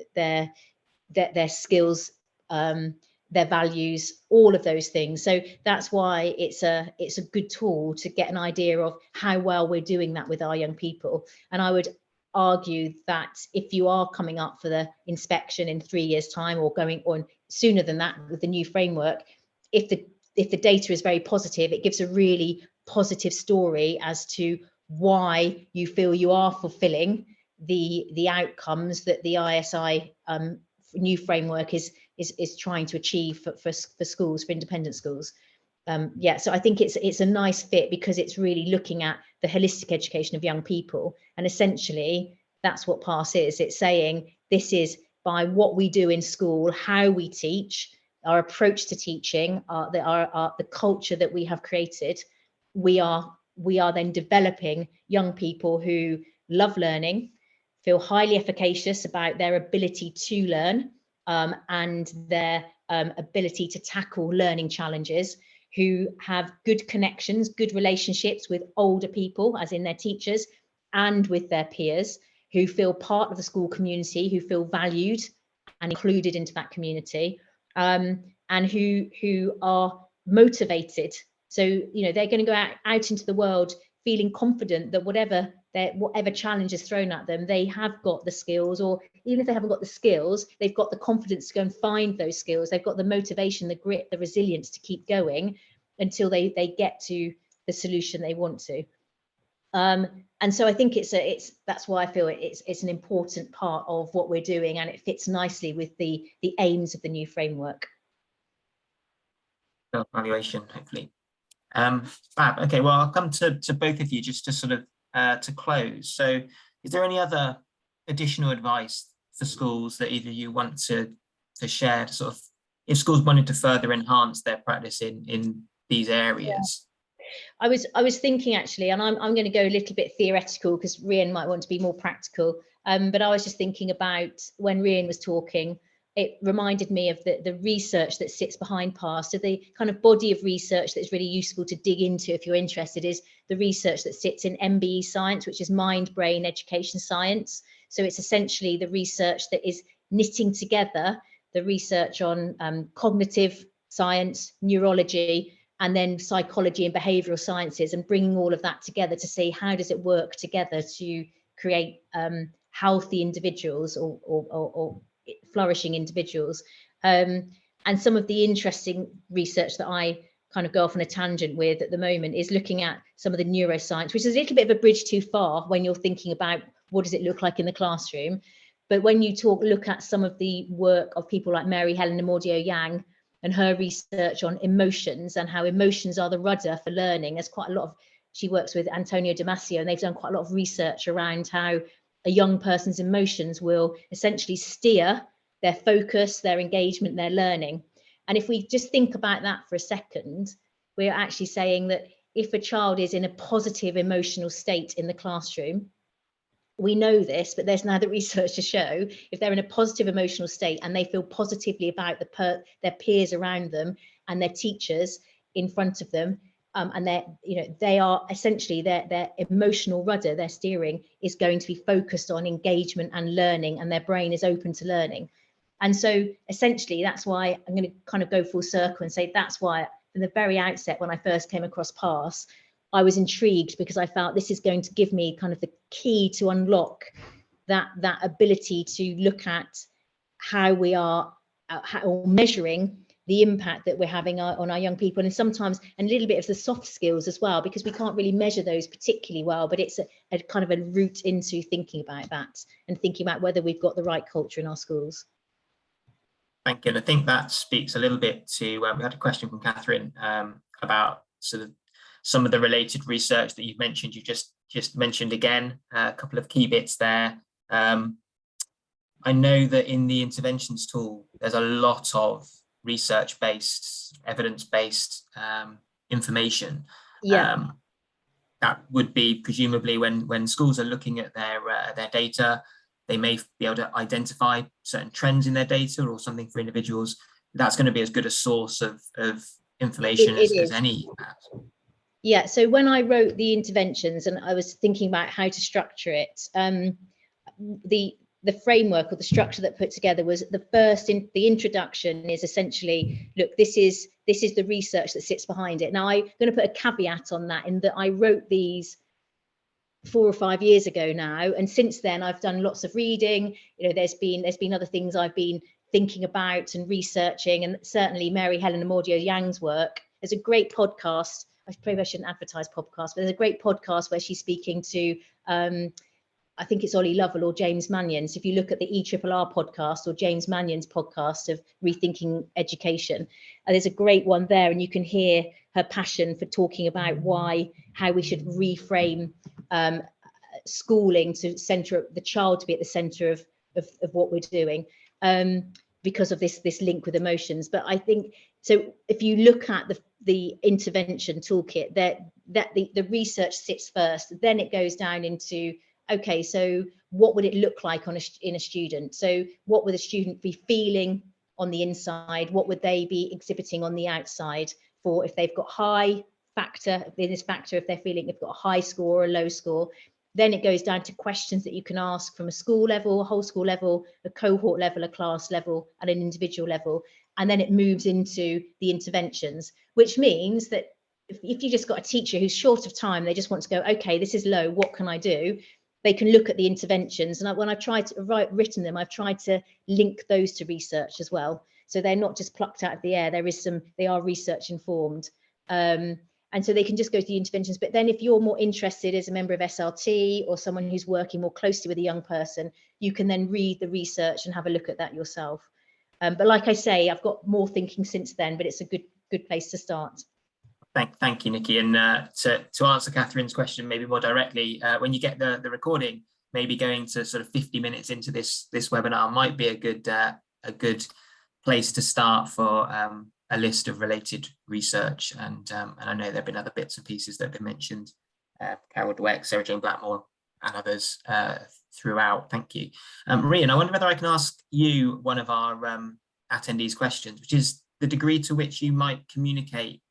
[SPEAKER 2] their skills, their values, all of those things. So that's why it's a good tool to get an idea of how well we're doing that with our young people. And I would argue that if you are coming up for the inspection in 3 years' time, or going on sooner than that with the new framework, if the data is very positive, it gives a really positive story as to why you feel you are fulfilling the outcomes that the ISI new framework is trying to achieve for schools, for independent schools. yeah, so I think it's a nice fit because it's really looking at the holistic education of young people, and essentially that's what PASS is. It's saying this is by what we do in school, how we teach, our approach to teaching, the culture that we have created. We are then developing young people who love learning, feel highly efficacious about their ability to learn, and their ability to tackle learning challenges, who have good connections, good relationships with older people, as in their teachers, and with their peers, who feel part of the school community, who feel valued and included into that community, and who are motivated. So, you know, they're going to go out into the world feeling confident that whatever challenge is thrown at them, they have got the skills, or even if they haven't got the skills, they've got the confidence to go and find those skills. They've got the motivation, the grit, the resilience to keep going until they get to the solution they want to. And so I think that's why I feel it's an important part of what we're doing, and it fits nicely with the aims of the new framework.
[SPEAKER 1] Evaluation, hopefully. Fab. Okay, well, I'll come to both of you just to sort of to close. So is there any other additional advice for schools that either you want to share, to sort of, if schools wanted to further enhance their practice in these areas?
[SPEAKER 2] Yeah. I was thinking actually, and I'm going to go a little bit theoretical because Rhian might want to be more practical, but I was just thinking about when Rhian was talking, it reminded me of the research that sits behind PASS. So the kind of body of research that's really useful to dig into if you're interested is the research that sits in MBE science, which is mind, brain, education science. So it's essentially the research that is knitting together the research on cognitive science, neurology, and then psychology and behavioural sciences, and bringing all of that together to see how does it work together to create healthy individuals or flourishing individuals. And some of the interesting research that I kind of go off on a tangent with at the moment is looking at some of the neuroscience, which is a little bit of a bridge too far when you're thinking about what does it look like in the classroom. But when you look at some of the work of people like Mary Helen Amodio-Yang and her research on emotions and how emotions are the rudder for learning, there's quite a lot of, she works with Antonio Damasio, and they've done quite a lot of research around how a young person's emotions will essentially steer their focus, their engagement, their learning. And if we just think about that for a second, we're actually saying that if a child is in a positive emotional state in the classroom, we know this, but there's now the research to show if they're in a positive emotional state and they feel positively about their peers around them and their teachers in front of them, and they are essentially their emotional rudder, their steering is going to be focused on engagement and learning, and their brain is open to learning. And so essentially that's why I'm going to kind of go full circle and say that's why from the very outset when I first came across PASS, I was intrigued because I felt this is going to give me kind of the key to unlock that ability to look at how we are measuring the impact that we're having on our young people, and sometimes a little bit of the soft skills as well, because we can't really measure those particularly well, but it's a kind of a route into thinking about that and thinking about whether we've got the right culture in our schools.
[SPEAKER 1] Thank you. And I think that speaks a little bit to, we had a question from Catherine about sort of some of the related research that you've mentioned. You just mentioned again a couple of key bits there. I know that in the interventions tool, there's a lot of research-based, evidence-based information.
[SPEAKER 2] Yeah.
[SPEAKER 1] That would be presumably when schools are looking at their data, they may be able to identify certain trends in their data or something for individuals. That's going to be as good a source of information as any.
[SPEAKER 2] Yeah, so when I wrote the interventions and I was thinking about how to structure it, the framework or the structure that put together was the introduction is essentially, look, this is the research that sits behind it. Now I'm going to put a caveat on that in that I wrote these 4 or 5 years ago now, and since then I've done lots of reading. You know, there's been other things I've been thinking about and researching, and certainly Mary Helen Amodio-Yang's work. There's a great podcast. I shouldn't advertise podcasts, but there's a great podcast where she's speaking to I think it's Ollie Lovell or James Mannion. So if you look at the ERRR podcast or James Mannion's podcast of Rethinking Education, there's a great one there, and you can hear her passion for talking about how we should reframe schooling to center the child to be at the center of what we're doing, because of this link with emotions. But I think, so if you look at the intervention toolkit, that the research sits first, then it goes down into, okay, so what would it look like in a student? So what would the student be feeling on the inside? What would they be exhibiting on the outside? For if they've got high factor, if they're feeling they've got a high score or a low score, then it goes down to questions that you can ask from a school level, a whole school level, a cohort level, a class level, and an individual level. And then it moves into the interventions, which means that if you just got a teacher who's short of time, they just want to go, okay, this is low, what can I do? They can look at the interventions. And when I've tried to written them, I've tried to link those to research as well. So they're not just plucked out of the air. They are research informed. And so they can just go to the interventions. But then if you're more interested as a member of SLT or someone who's working more closely with a young person, you can then read the research and have a look at that yourself. But like I say, I've got more thinking since then, but it's a good place to start.
[SPEAKER 1] Thank you, Nikki. And to answer Catherine's question maybe more directly, when you get the recording, maybe going to sort of 50 minutes into this webinar might be a good place to start for a list of related research. And I know there have been other bits and pieces that have been mentioned, Carol Dweck, Sarah Jane Blackmore, and others throughout. Thank you. Rhian, I wonder whether I can ask you one of our attendees' questions, which is the degree to which you might communicate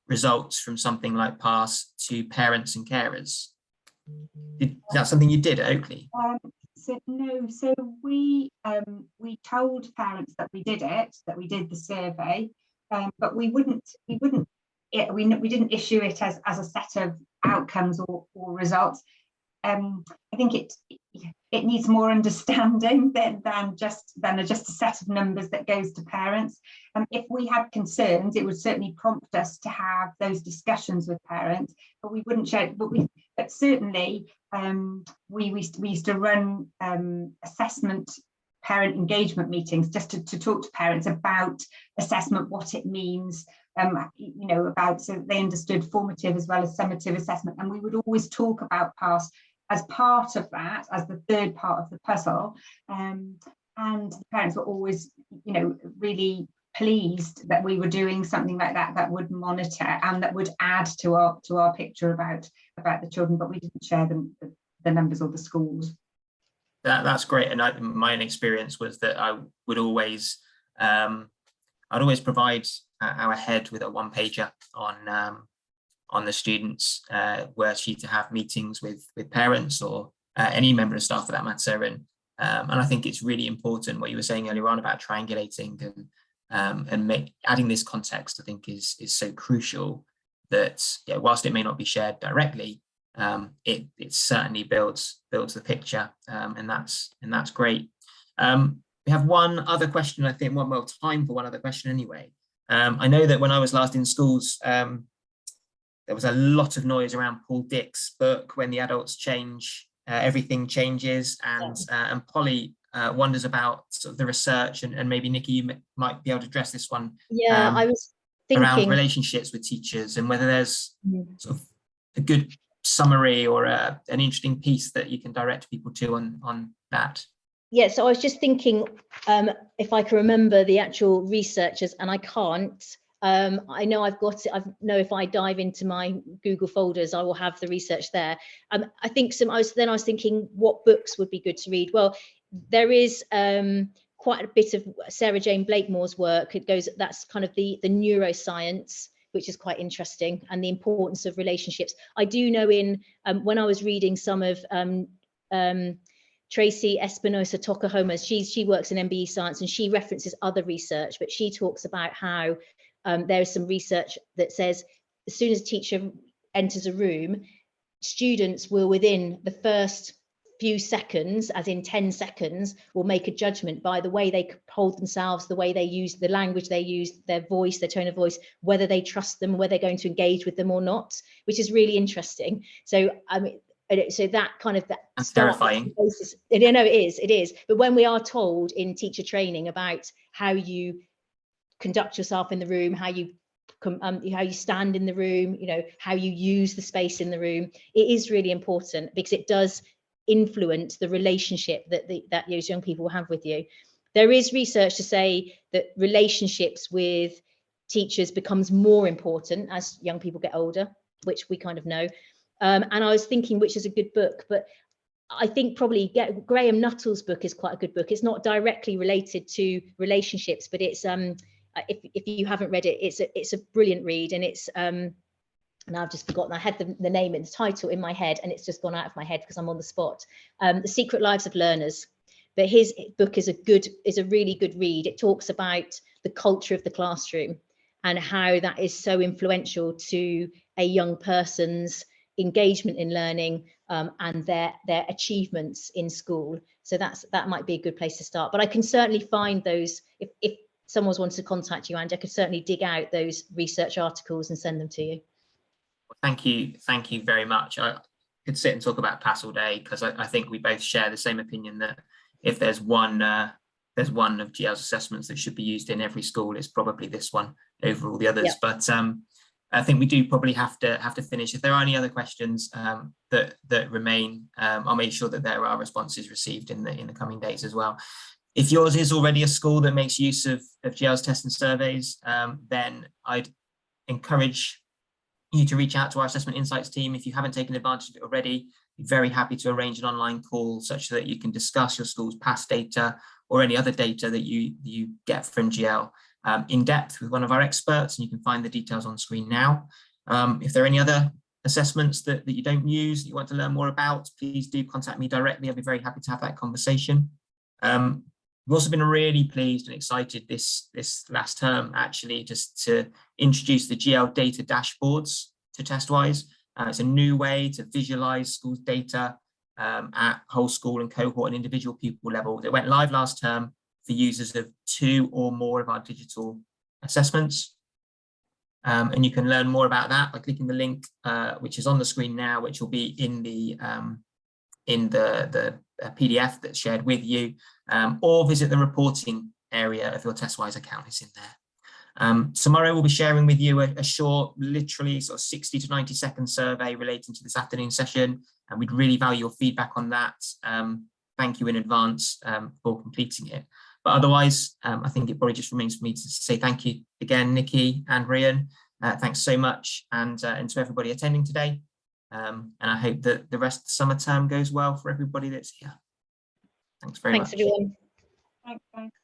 [SPEAKER 1] results from something like PASS to parents and carers. Is that something you did at Oakley?
[SPEAKER 3] So we told parents that we did the survey, but we didn't issue it as a set of outcomes or results. I think it needs more understanding than just a set of numbers that goes to parents. If we had concerns, it would certainly prompt us to have those discussions with parents, but we wouldn't share. But certainly we used to run assessment parent engagement meetings just to talk to parents about assessment, what it means, so they understood formative as well as summative assessment. And we would always talk about PASS as part of that, as the third part of the puzzle. And the parents were always, really pleased that we were doing something like that would monitor and that would add to our picture about the children, but we didn't share the numbers or the scores.
[SPEAKER 1] That's great. And my own experience was that I would always I'd always provide our head with a one-pager on the students were she to have meetings with parents or any member of staff for that matter. And I think it's really important what you were saying earlier on about triangulating and adding this context. I think is so crucial that whilst it may not be shared directly, it certainly builds the picture, and that's great. We have one other question, I think. Time for one other question anyway. I know that when I was last in schools, there was a lot of noise around Paul Dick's book, When the Adults Change, Everything Changes, and Polly wonders about sort of the research, and maybe Nikki, you might be able to address this one.
[SPEAKER 2] Yeah, I was thinking
[SPEAKER 1] around relationships with teachers and whether there's sort of a good summary or an interesting piece that you can direct people to on that.
[SPEAKER 2] Yeah, so I was just thinking if I can remember the actual researchers, and I can't. I know I've got it. I know if I dive into my Google folders, I will have the research there. I think I was thinking what books would be good to read. Well, there is quite a bit of Sarah Jane Blakemore's work. That's kind of the neuroscience, which is quite interesting, and the importance of relationships. I do know when I was reading some of Tracy Espinosa Tokuhoma's, she works in MBE science, and she references other research, but she talks about how there is some research that says as soon as a teacher enters a room, students will within the first few seconds, as in 10 seconds, will make a judgment by the way they hold themselves, the way they use the language they use, their voice, their tone of voice, whether they trust them, whether they're going to engage with them or not, which is really interesting. So so that kind of
[SPEAKER 1] that's terrifying.
[SPEAKER 2] It is. But when we are told in teacher training about how you conduct yourself in the room, how you how you stand in the room, you know, how you use the space in the room. It is really important because it does influence the relationship that those young people have with you. There is research to say that relationships with teachers becomes more important as young people get older, which we kind of know. And I was thinking which is a good book, but I think probably Graham Nuttall's book is quite a good book. It's not directly related to relationships, but it's if you haven't read it, it's a brilliant read, and it's and I've just forgotten. I had the name and the title in my head, and it's just gone out of my head because I'm on the spot. The Secret Lives of Learners. But his book is a really good read. It talks about the culture of the classroom and how that is so influential to a young person's engagement in learning and their achievements in school. So that might be a good place to start. But I can certainly find those if someone's wanted to contact you, Andy, I could certainly dig out those research articles and send them to you.
[SPEAKER 1] Thank you very much. I could sit and talk about PASS all day because I think we both share the same opinion that if there's one of GL's assessments that should be used in every school, it's probably this one over all the others. Yep. But I think we do probably have to finish. If there are any other questions that remain, I'll make sure that there are responses received in the coming days as well. If yours is already a school that makes use of GL's tests and surveys, then I'd encourage you to reach out to our Assessment Insights team. If you haven't taken advantage of it already, be very happy to arrange an online call such that you can discuss your school's PASS data or any other data that you get from GL in depth with one of our experts, and you can find the details on screen now. If there are any other assessments that you don't use, that you want to learn more about, please do contact me directly. I'll be very happy to have that conversation. We've also been really pleased and excited this last term, actually, just to introduce the GL data dashboards to TestWise. It's a new way to visualize schools' data at whole school and cohort and individual pupil level. It went live last term for users of 2 or more of our digital assessments. And you can learn more about that by clicking the link, which is on the screen now, which will be in the PDF that's shared with you, or visit the reporting area of your TestWise account. It's in there. Tomorrow we'll be sharing with you a short, literally sort of 60 to 90 second survey relating to this afternoon session, and we'd really value your feedback on that. Thank you in advance for completing it. But otherwise, I think it probably just remains for me to say thank you again, Nikki and Rhian. Thanks so much, and to everybody attending today. And I hope that the rest of the summer term goes well for everybody that's here. Thanks very much.
[SPEAKER 2] Thanks, everyone.
[SPEAKER 3] Thanks.